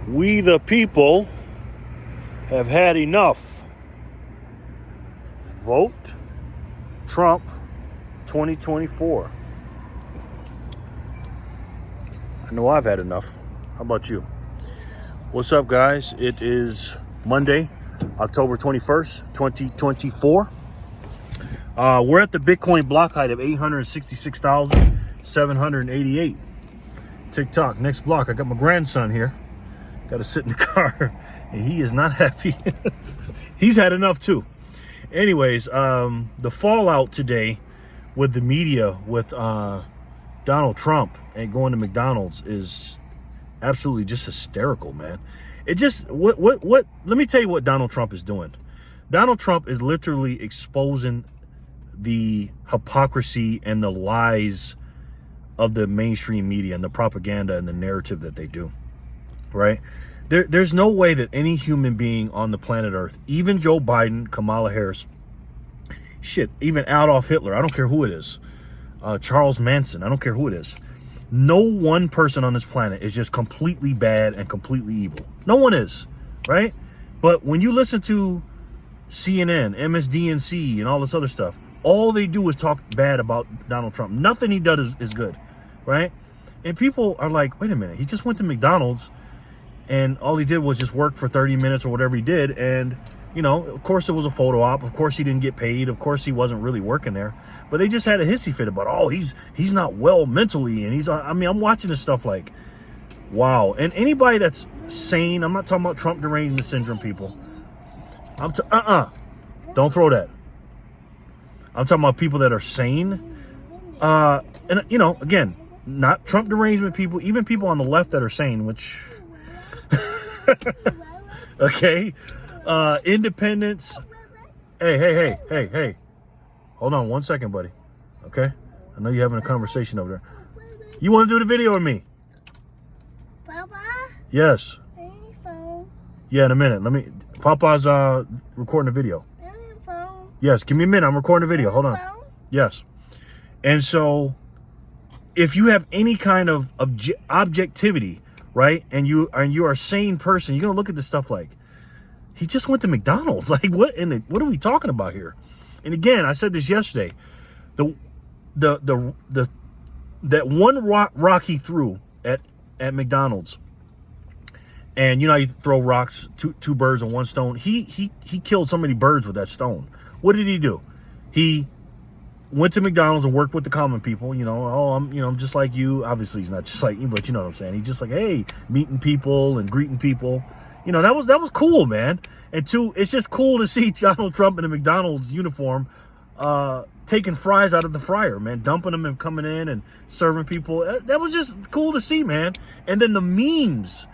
We the people have had enough. Vote Trump 2024. I know I've had enough. How about you? What's up, guys? It is Monday, October 21st, 2024. We're at the Bitcoin block height of 866,788. TikTok, next block. I got my grandson here. Got to sit in the car, and he is not happy. He's had enough too. Anyways, the fallout today with the media, with Donald Trump and going to McDonald's is absolutely just hysterical, man. It just, what, let me tell you what Donald Trump is doing. Donald Trump is literally exposing the hypocrisy and the lies of the mainstream media and the propaganda and the narrative that they do, right? There's no way that any human being on the planet Earth, even Joe Biden, Kamala Harris, shit, even Adolf Hitler, I don't care who it is, Charles Manson, I don't care who it is. No one person on this planet is just completely bad and completely evil. No one is, right? But when you listen to CNN, MSDNC, and all this other stuff, all they do is talk bad about Donald Trump. Nothing he does is good, right? And people are like, wait a minute, he just went to McDonald's and all he did was just work for 30 minutes or whatever he did. And, you know, of course it was a photo op. Of course he didn't get paid. Of course he wasn't really working there. But they just had a hissy fit about, oh, he's not well mentally. And he's, I mean, I'm watching this stuff like, wow. And anybody that's sane, I'm not talking about Trump derangement syndrome people. Don't throw that. I'm talking about people that are sane. And, you know, again, not Trump derangement people, even people on the left that are sane, which, okay. Independence. Hey. Hold on 1 second, buddy. Okay? I know you're having a conversation over there. You want to do the video with me? Papa? Yes. Phone. Yeah, in a minute. Papa's recording a video. Phone. Yes, give me a minute. I'm recording a video. Hold on. Phone. Yes. And so, if you have any kind of objectivity, right, and you are a sane person, you're gonna look at this stuff like, he just went to McDonald's. Like, what are we talking about here? And again, I said this yesterday. That one rock he threw at McDonald's, and you know how you throw rocks, two birds on one stone. He killed so many birds with that stone. What did he do? He went to McDonald's and worked with the common people. You know, I'm just like you. Obviously, he's not just like you, but you know what I'm saying. He's just like, hey, meeting people and greeting people. You know, that was cool, man. And two, it's just cool to see Donald Trump in a McDonald's uniform, taking fries out of the fryer, man, dumping them and coming in and serving people. That was just cool to see, man. And then the memes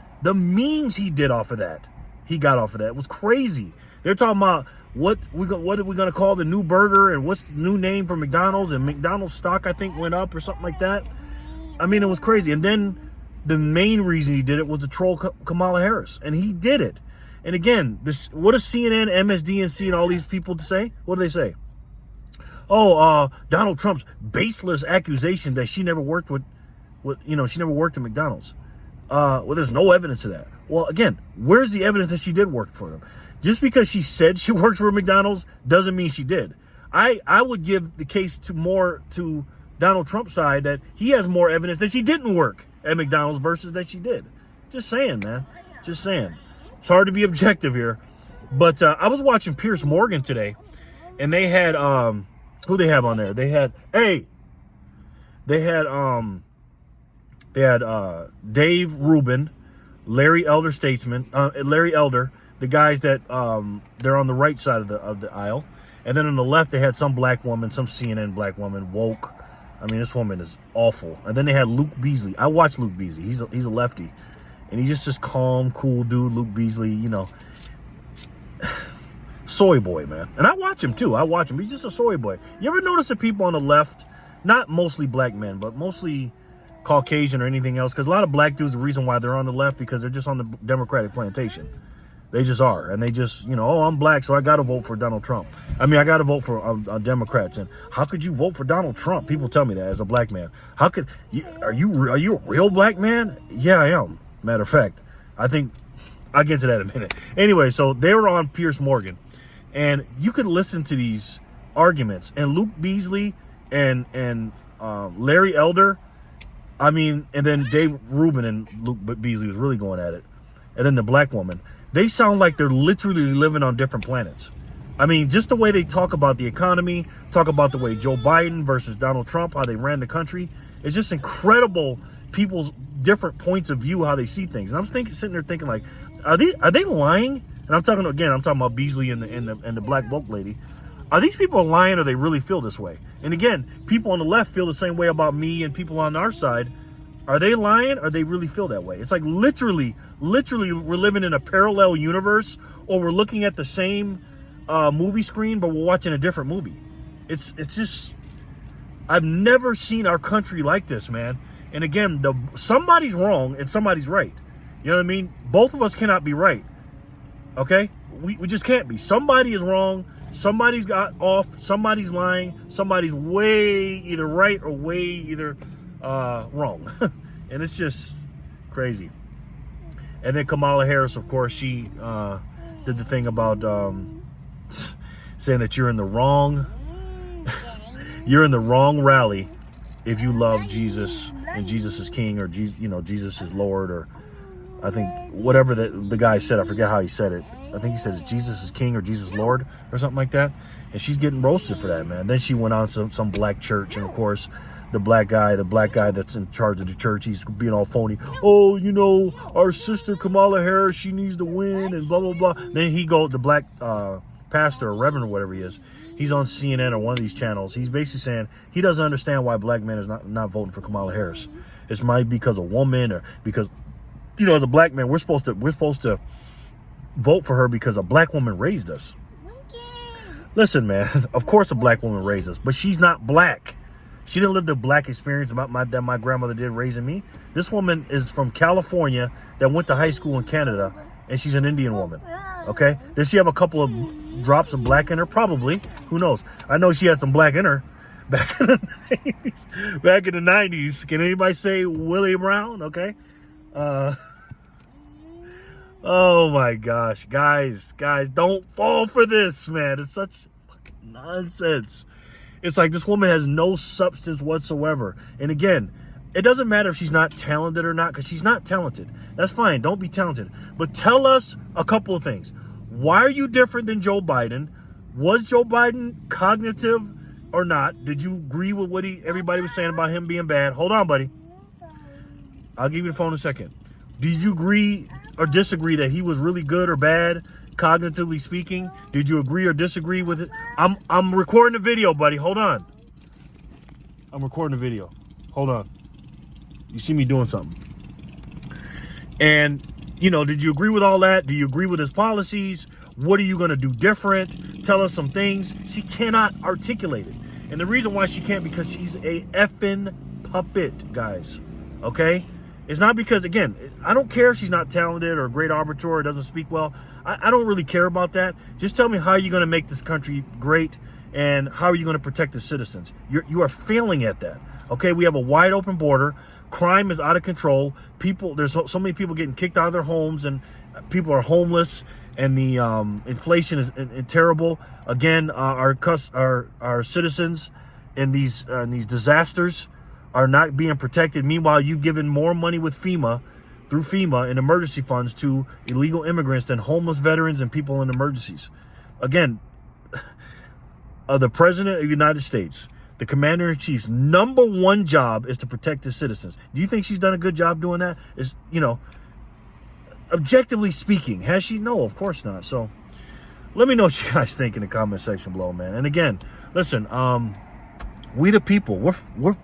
he did off of that, he got off of that, was crazy. They're talking about what are we gonna call the new burger and what's the new name for McDonald's, and McDonald's stock I think went up or something like that. I mean, it was crazy. And then the main reason he did it was to troll Kamala Harris, and he did it. And again, what does CNN, MSDNC, and all these people say? What do they say? Oh, Donald Trump's baseless accusation that she never worked she never worked at McDonald's. Well, there's no evidence of that. Well, again, where's the evidence that she did work for them? Just because she said she worked for McDonald's doesn't mean she did. I would give the case to Donald Trump's side that he has more evidence that she didn't work at McDonald's versus that she did. Just saying, man. Just saying. It's hard to be objective here. But I was watching Piers Morgan today, and they had who they have on there? They had Dave Rubin, Larry Elder, the guys that they're on the right side of the aisle. And then on the left they had some black woman, some CNN black woman, woke. I mean, this woman is awful. And then they had Luke Beasley. I watch Luke Beasley. He's a lefty. And he's just this calm, cool dude, Luke Beasley, you know. Soy boy, man. And I watch him, too. He's just a soy boy. You ever notice that people on the left, not mostly black men, but mostly Caucasian or anything else? Because a lot of black dudes, the reason why they're on the left, because they're just on the Democratic plantation. They just are. And they just, you know, oh, I'm black, so I got to vote for Donald Trump. I mean, I got to vote for Democrats. And how could you vote for Donald Trump? People tell me that as a black man. How could you, are you a real black man? Yeah, I am. Matter of fact, I think I'll get to that in a minute. Anyway, so they were on Piers Morgan, and you could listen to these arguments. And Luke Beasley and Larry Elder, I mean, and then Dave Rubin and Luke Beasley was really going at it. And then the black woman. They sound like they're literally living on different planets. I mean, just the way they talk about the economy, talk about the way Joe Biden versus Donald Trump, how they ran the country. It's just incredible, people's different points of view, how they see things. And I'm sitting there thinking, like, are they lying? And I'm talking about Beasley and the black woke lady. Are these people lying, or they really feel this way? And again, people on the left feel the same way about me, and people on our side, are they lying, or they really feel that way? It's like literally we're living in a parallel universe, or we're looking at the same movie screen, but we're watching a different movie. It's just, I've never seen our country like this, man. And again, somebody's wrong and somebody's right. You know what I mean? Both of us cannot be right. Okay? We just can't be. Somebody is wrong. Somebody's got off. Somebody's lying. Somebody's way either right or way either wrong. And it's just crazy. And then Kamala Harris, of course, she did the thing about saying that you're in the wrong rally if you love Jesus and Jesus is king, or Jesus is Lord, or I think whatever the guy said. I forget how he said it. I think he said Jesus is king or Jesus Lord or something like that. And she's getting roasted for that, man. Then she went on some black church, and of course the black guy that's in charge of the church, he's being all phony. Oh, our sister Kamala Harris, she needs to win, and blah blah blah. Then the black pastor or reverend or whatever he is, he's on CNN or one of these channels. He's basically saying he doesn't understand why black men is not voting for Kamala Harris. It's might be because a woman, or because, as a black man, we're supposed to vote for her because a black woman raised us. Listen, man, of course a black woman raised us, but she's not black. She didn't live the black experience that my grandmother did raising me. This woman is from California that went to high school in Canada, and she's an Indian woman. Okay? Does she have a couple of drops of black in her? Probably. Who knows? I know she had some black in her back in the 90s. Back in the 90s. Can anybody say Willie Brown? Okay? Oh my gosh. Guys, don't fall for this, man. It's such fucking nonsense. It's like this woman has no substance whatsoever. And again, it doesn't matter if she's not talented or not, because she's not talented. That's fine. Don't be talented. But tell us a couple of things. Why are you different than Joe Biden? Was Joe Biden cognitive or not? Did you agree with what everybody was saying about him being bad? Hold on, buddy. I'll give you the phone in a second. Did you agree or disagree that he was really good or bad, cognitively speaking? Did you agree or disagree with it? I'm recording the video, buddy. Hold on. I'm recording the video. Hold on. You see me doing something. And, did you agree with all that? Do you agree with his policies? What are you going to do different? Tell us some things. She cannot articulate it. And the reason why she can't, because she's a effing puppet, guys. Okay? It's not because, again, I don't care if she's not talented or a great arbiter or doesn't speak well. I don't really care about that. Just tell me how you're going to make this country great, and how are you going to protect the citizens. You are failing at that. Okay? We have a wide open border. Crime is out of control. There's so many people getting kicked out of their homes, and people are homeless, and the inflation is terrible. Again, our citizens in these disasters are not being protected. Meanwhile, you've given more money with through FEMA and emergency funds to illegal immigrants than homeless veterans and people in emergencies. Again, the President of the United States, the Commander-in-Chief's number one job is to protect his citizens. Do you think she's done a good job doing that? Objectively speaking, has she? No, of course not. So let me know what you guys think in the comment section below, man. And again, listen, we the people, we're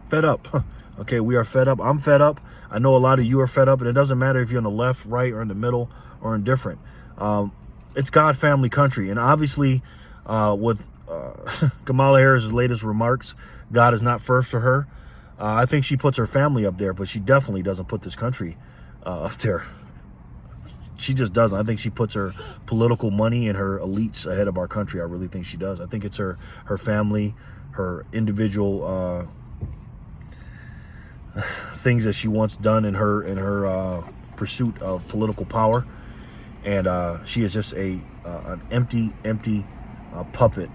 fed up. Okay, we are fed up. I'm fed up. I know a lot of you are fed up, and it doesn't matter if you're on the left, right, or in the middle, or indifferent. It's God, family, country. And obviously, with Kamala Harris's latest remarks, God is not first for her. I think she puts her family up there, but she definitely doesn't put this country up there. She just doesn't. I think she puts her political money and her elites ahead of our country. I really think she does. I think it's her family, her individual things that she wants done in her pursuit of political power, and she is just an empty puppet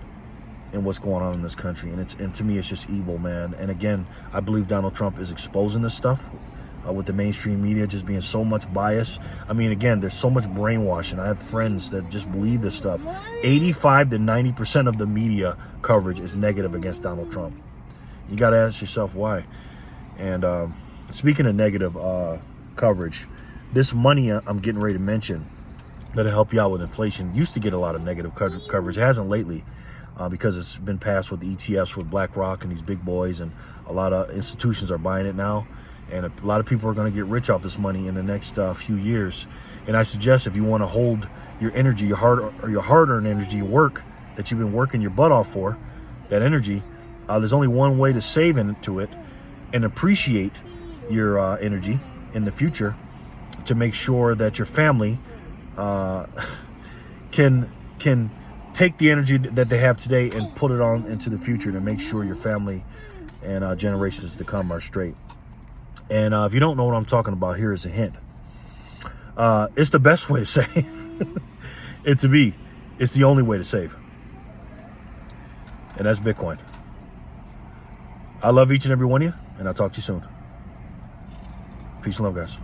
in what's going on in this country. And to me, it's just evil, man. And again, I believe Donald Trump is exposing this stuff with the mainstream media just being so much bias. I mean, again, there's so much brainwashing. I have friends that just believe this stuff. 85 to 90% of the media coverage is negative against Donald Trump. You got to ask yourself why. And speaking of negative coverage, this money I'm getting ready to mention that'll help you out with inflation used to get a lot of negative coverage. It hasn't lately because it's been passed with the ETFs with BlackRock and these big boys, and a lot of institutions are buying it now. And a lot of people are going to get rich off this money in the next few years. And I suggest if you want to hold your energy, your hard-earned energy, your work that you've been working your butt off for, that energy, there's only one way to save into it and appreciate your energy in the future, to make sure that your family can take the energy that they have today and put it on into the future, to make sure your family and generations to come are straight. And if you don't know what I'm talking about, here is a hint. It's the best way to save. And to me, it's the only way to save. And that's Bitcoin. I love each and every one of you, and I'll talk to you soon. Peace and love, guys.